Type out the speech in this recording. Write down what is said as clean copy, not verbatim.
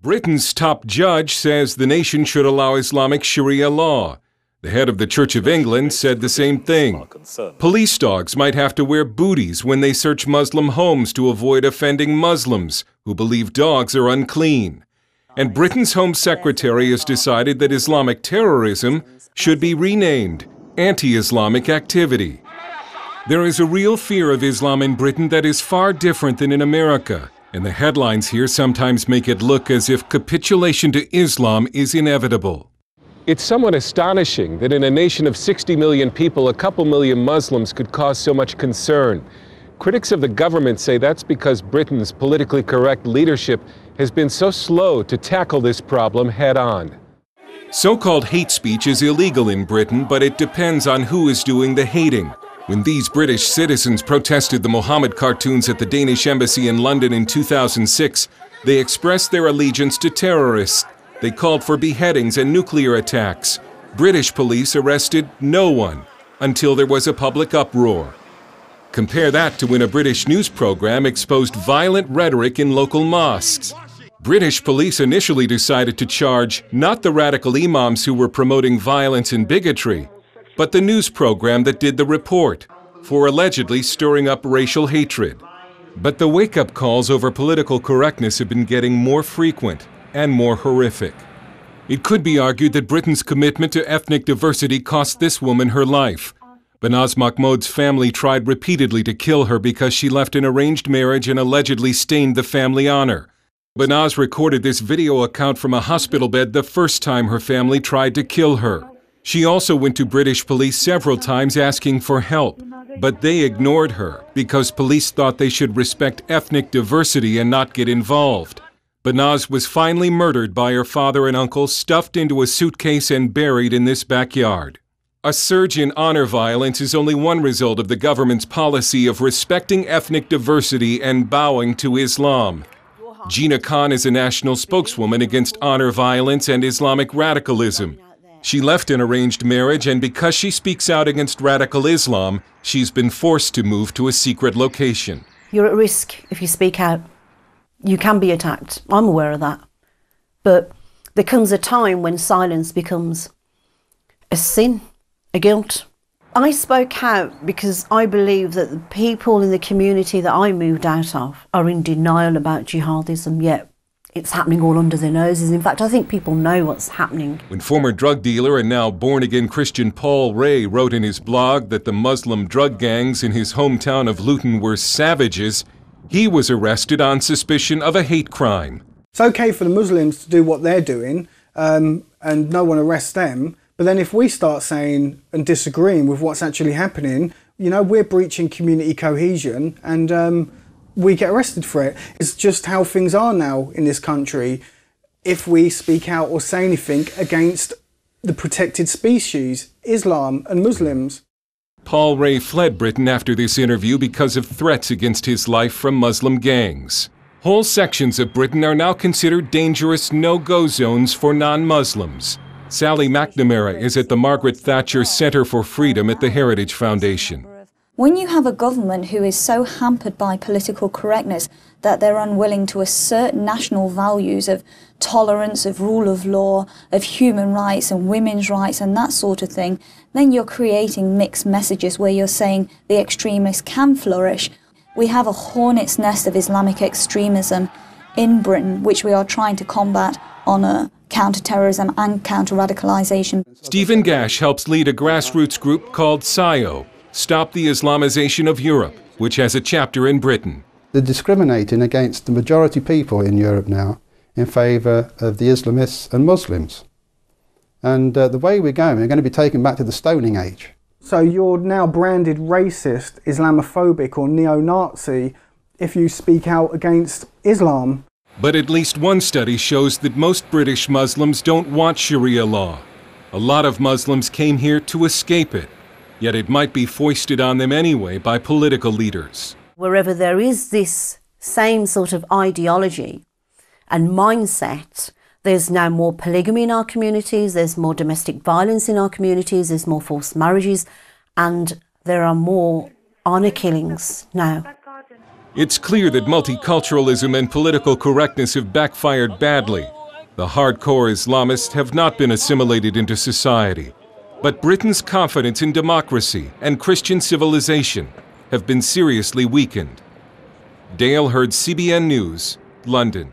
Britain's top judge says the nation should allow Islamic Sharia law. The head of the Church of England said the same thing. Police dogs might have to wear booties when they search Muslim homes to avoid offending Muslims who believe dogs are unclean. And Britain's Home Secretary has decided that Islamic terrorism should be renamed anti-Islamic activity. There is a real fear of Islam in Britain that is far different than in America, and the headlines here sometimes make it look as if capitulation to Islam is inevitable. It's somewhat astonishing that in a nation of 60 million people, a couple million Muslims could cause so much concern. Critics of the government say that's because Britain's politically correct leadership has been so slow to tackle this problem head-on. So-called hate speech is illegal in Britain, but it depends on who is doing the hating. When these British citizens protested the Mohammed cartoons at the Danish embassy in London in 2006, they expressed their allegiance to terrorists. They called for beheadings and nuclear attacks. British police arrested no one until there was a public uproar. Compare that to when a British news program exposed violent rhetoric in local mosques. British police initially decided to charge not the radical imams who were promoting violence and bigotry, but the news program that did the report for allegedly stirring up racial hatred. But the wake-up calls over political correctness have been getting more frequent and more horrific. It could be argued that Britain's commitment to ethnic diversity cost this woman her life. Banaz Mahmoud's family tried repeatedly to kill her because she left an arranged marriage and allegedly stained the family honor. Banaz recorded this video account from a hospital bed the first time her family tried to kill her. She also went to British police several times asking for help, but they ignored her because police thought they should respect ethnic diversity and not get involved. Banaz was finally murdered by her father and uncle, stuffed into a suitcase and buried in this backyard. A surge in honor violence is only one result of the government's policy of respecting ethnic diversity and bowing to Islam. Gina Khan is a national spokeswoman against honor violence and Islamic radicalism. She left an arranged marriage, and because she speaks out against radical Islam, she's been forced to move to a secret location. You're at risk if you speak out. You can be attacked. I'm aware of that. But there comes a time when silence becomes a sin, a guilt. I spoke out because I believe that the people in the community that I moved out of are in denial about jihadism, yet it's happening all under their noses. In fact, I think people know what's happening. When former drug dealer and now born-again Christian Paul Ray wrote in his blog that the Muslim drug gangs in his hometown of Luton were savages, he was arrested on suspicion of a hate crime. It's okay for the Muslims to do what they're doing and no one arrests them. But then if we start saying and disagreeing with what's actually happening, you know, we're breaching community cohesion and we get arrested for it. It's just how things are now in this country. If we speak out or say anything against the protected species, Islam and Muslims. Paul Ray fled Britain after this interview because of threats against his life from Muslim gangs. Whole sections of Britain are now considered dangerous no-go zones for non-Muslims. Sally McNamara is at the Margaret Thatcher Centre for Freedom at the Heritage Foundation. When you have a government who is so hampered by political correctness that they're unwilling to assert national values of tolerance, of rule of law, of human rights and women's rights and that sort of thing, then you're creating mixed messages where you're saying the extremists can flourish. We have a hornet's nest of Islamic extremism in Britain, which we are trying to combat on a counter-terrorism and counter-radicalisation. Stephen Gash helps lead a grassroots group called SIO, Stop the Islamization of Europe, which has a chapter in Britain. They're discriminating against the majority people in Europe now in favour of the Islamists and Muslims. And the way we're going to be taken back to the Stoning Age. So you're now branded racist, Islamophobic or neo-Nazi if you speak out against Islam. But at least one study shows that most British Muslims don't want Sharia law. A lot of Muslims came here to escape it, yet it might be foisted on them anyway by political leaders. Wherever there is this same sort of ideology and mindset, there's now more polygamy in our communities, there's more domestic violence in our communities, there's more forced marriages, and there are more honour killings now. It's clear that multiculturalism and political correctness have backfired badly. The hardcore Islamists have not been assimilated into society. But Britain's confidence in democracy and Christian civilization have been seriously weakened. Dale Hurd, CBN News, London.